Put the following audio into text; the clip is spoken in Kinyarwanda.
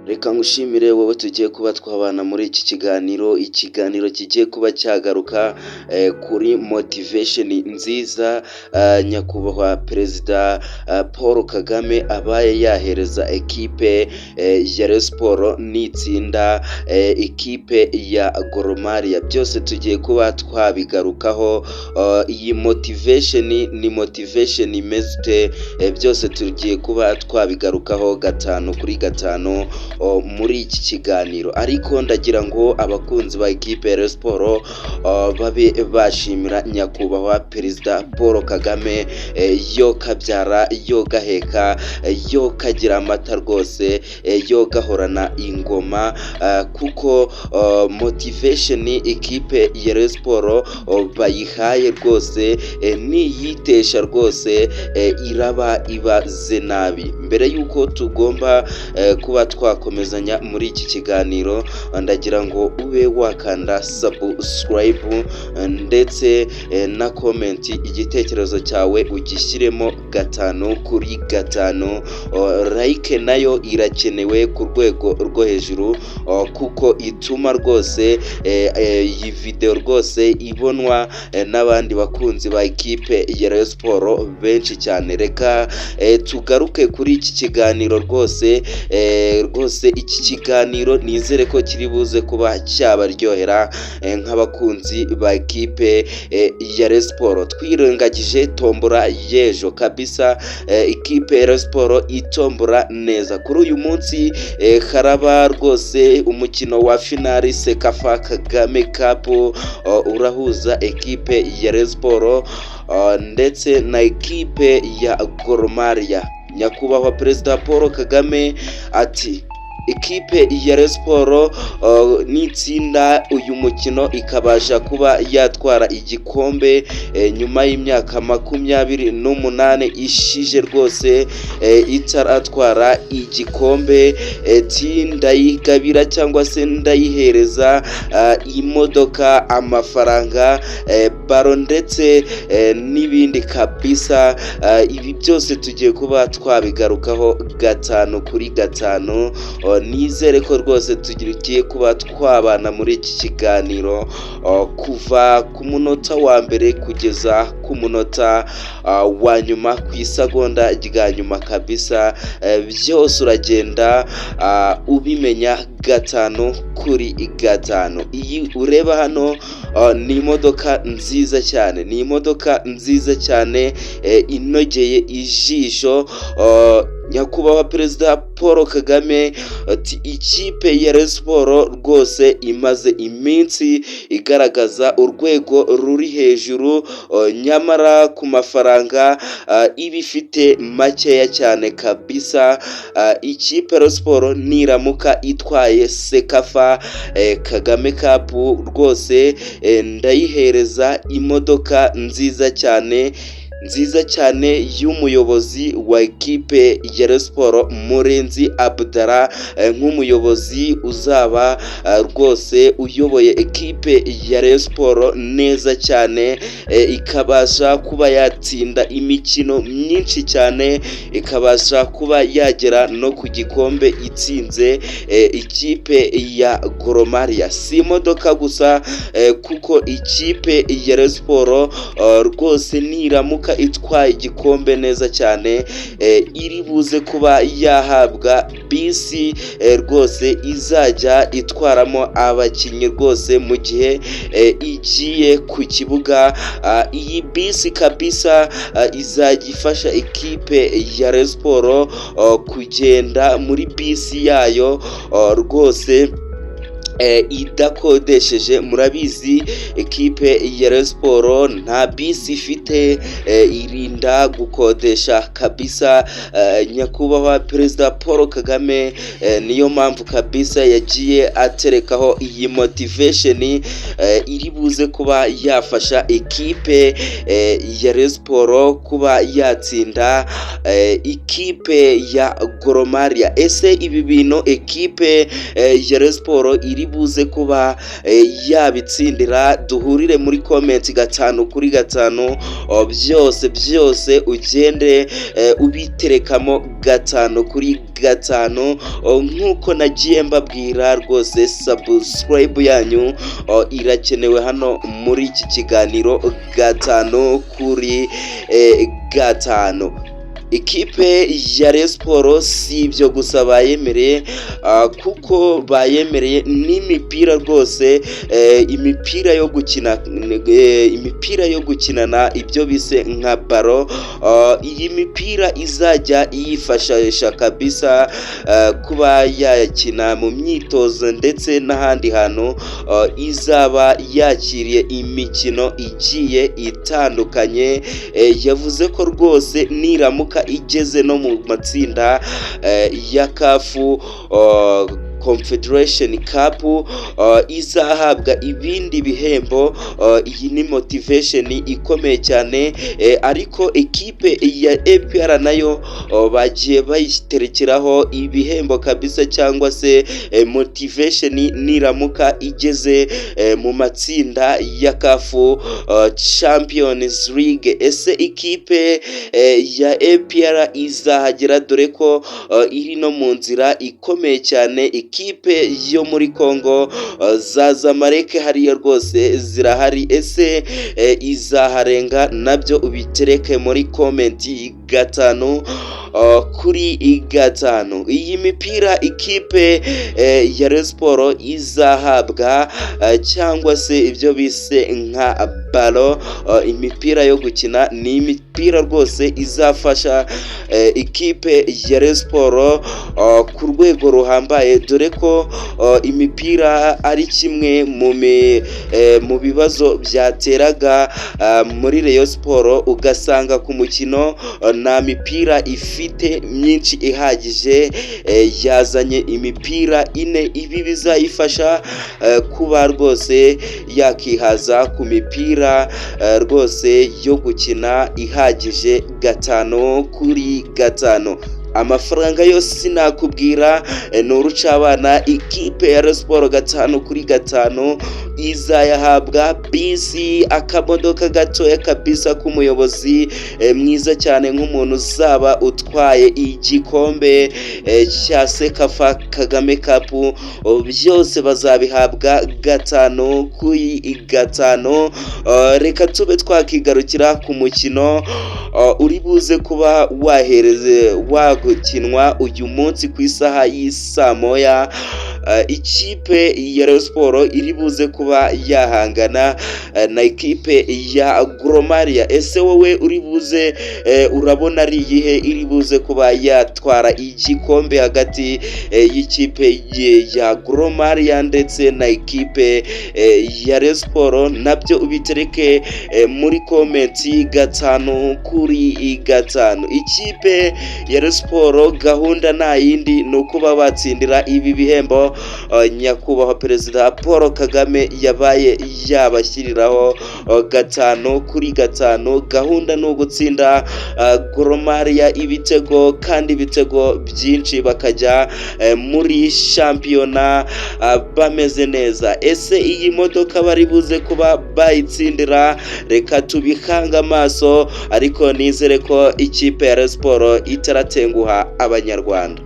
Reka ngushimire wowe tugiye kuba twabana muri iki ikiganiro kigiye kuba cyagaruka kuri motivation nziza nyakubahwa perezida Paul Kagame abaye yahereza ekipe ya Rayon Sports n'itsinda ekipe ya Gor Mahia. Byose tugiye kuba twabigarukaho. Iyi motivation ni motivation imeze byose tugiye kuba twabigarukaho 5 kuri 5 muri iki kiganiro. Ariko ndagira ngo abakunzi ba ekipe ya Rayon Sports babe bashimira nyakubahwa perezida Paul Kagame yo kabyara yo gaheka yo kagira amata rwose yo gahorana ingoma kuko motivation ekipe ya Rayon Sports bayihaye rwose niyitesha rwose iraba ibaze nabi. Mbere yuko tugomba kuba twakomezanya muri iki kiganiro, ndagira ngo ube wakanda subscribe ndetse na comment, igitekerezo cyawe ugishyiremo 5 kuri 5. Like nayo irakenewe ku rwego rwo hejuru kuko ituma rwose iyi video rwose ibonwa n'abandi bakunzi ba ekipe ya Rayon Sports benshi cyane. Reka tugaruke kuri iki kiganiro rwose iki kiganiro nizere ko kiri buze kuba cyabaryohera nk'abakunzi ba ekipe ya Rayon Sports. Twirengagije tombora yejo kabisa, ekipe ya Rayon Sports itombora neza. Kuri uyu munsi haraba rwose umukino wa finali Sekafa Kagame Cup urahuza ekipe ya Rayon Sports ndetse na ekipe ya Gor Mahia. Nyakubahwa perezida Paul Kagame ati ekipe ya Rayon Sports n'itsinda uyu mukino ikabasha kuba yatwara igikombe nyuma y'imyaka 28 ishije rwose itaratwara igikombe. Ndayigabira cyangwa se ndayihereza imodoka, amafaranga, baro ndetse n'ibindi kabisa. Ibi byose tugiye kuba twabigarukaho 5 kuri 5. Nizere ko rwose tugiye kuba twabana muri iki kiganiro kuva ku munota wa mbere kugeza ku munota wa nyuma, ku isagonda rya nyuma kabisa. Byose uragenda ubimenya 5 kuri 5. Iyi ureba hano ni imodoka nziza cyane, inogeye ijisho. Nyakubahwa perezida Paul Kagame ati ikipe ya Rayon Sports rwose imaze iminsi igaragaza urwego ruri hejuru, nyamara ku mafaranga ibifite makeya cyane kabisa. Ikipe ya Rayon Sports niramuka itwaye Sekafa Kagame Cup rwose ndayihereza imodoka nziza cyane y'umuyobozi wa ekipe ya Rayon Sports Murenzi Abdallah, nk'umuyobozi uzaba rwose uyoboye ekipe ya Rayon Sports neza cyane, ikabasha kuba yatsinda imikino myinshi cyane, ikabasha kuba yagera no ku gikombe itsinze ikipe ya Gor Mahia. Si imodoka gusa kuko ikipe ya Rayon Sports rwose niramuka itwaye igikombe neza cyane, iri buze kuba yahabwa bisi rwose izajya itwaramo abakinnyi rwose mu gihe igiye ku kibuga. Iyi bisi kabisa izajya ifasha ekipe ya Rayon Sports kugenda muri bisi yayo rwose idakodesheje. Murabizi ekipe ya Rayon Sports nta bisi ifite, irinda gukodesha kabisa. Nyakubahwa perezida Paul Kagame niyo mpamvu kabisa yagiye aterekaho iyi motivation iri buze kuba yafasha ekipe ya Rayon Sports kuba yatsinda ikipe ya Gor Mahia. Ese ibi bintu ekipe ya Rayon Sports iri buze kuba yabitsindira. Duhurire muri comment 5/5, byose ugende ubiterekamo 5/5, nk'uko nagiye mbabwira rwose. Subscribe yanyu irakenewe hano muri iki kiganiro 5/5. Ikipe ya Rayon Sports si ibyo gusa bayemereye, kuko bayemereye n'imipira rwose, imipira yo gukinana ibyo bise nka baro. Iyi mipira izajya yifashisha kabisa kuba yakina mu myitozo ndetse n'ahandi hantu izaba yakiriye imikino igiye itandukanye. Yavuze ko rwose niramuka igeze no mu matsinda ya CAF Confederation Cup izahabwa ibindi bihembo. Iyi ni motivation ikomeye cyane, ariko ekipe ya APR nayo bagiye bayiterekeraho ibihembo kabisa, cyangwa se motivation niramuka igeze mu matsinda ya CAF Champions League. Ese ikipe ya APR izahagera, dore ko iri no mu nzira ikomeye cyane. Ikipe yo muri Congo za Zamalek hariya rwose zirahari. Ese izaharenga? Nabyo ubitereke muri comment 5/5. Iyi mipira ikipe ya Rayon Sports izahabwa, cyangwa se ibyo bise nka balo, imipira yo gukina, ni imipira rwose izafasha ikipe ya Rayon Sports ku rwego ruhambaye, dore ko imipira ari kimwe mu bibazo byateraga muri Rayon Sports. Ugasanga ku mukino nta mipira ifite myinshi ihagije, yazanye imipira 4. Ibi bizayifasha kuba rwose yakihaza ku mipira rwose yo gukina ihagije 5/5. Amafaranga yose sinakubwira, ni urucabana. Ikipe ya Rayon Sports 5/5 izayahabwa bisi, akamodoka gatoya kabisa k'umuyobozi mwiza cyane, nk'umuntu uzaba utwaye igikombe cya Sekafa Kagame Cup. Byose bazabihabwa 5/5. Reka tube twakigarukira ku mukino uri buze kuba wagukinwa uyu munsi ku isaha y'isa moya. Ikipe ya Rayon Sports iri buze kuba yahangana na ikipe ya Gor Mahia. Ese wowe uri buze urabona ari iyihe iri buze kuba yatwara igikombe hagati y'ikipe ya Gor Mahia ndetse na ikipe ya Rayon Sports? Nabyo ubitereke muri comment 5/5. Ikipe ya Rayon Sports gahunda nta yindi, ni ukuba batsindira ibi bihembo nyakubahwa Perezida Paul Kagame yabaye yabashyiriraho 5/5. Gahunda ni ugutsinda Gor Mahia ibitego, kandi ibitego byinshi, bakajya muri shampiyona bameze neza. Ese iyi modoka bari buze kuba bayitsindira? Reka tubikanga amaso, ariko nizere ko ikipe ya Rayon Sports itaratenguha abanyarwanda.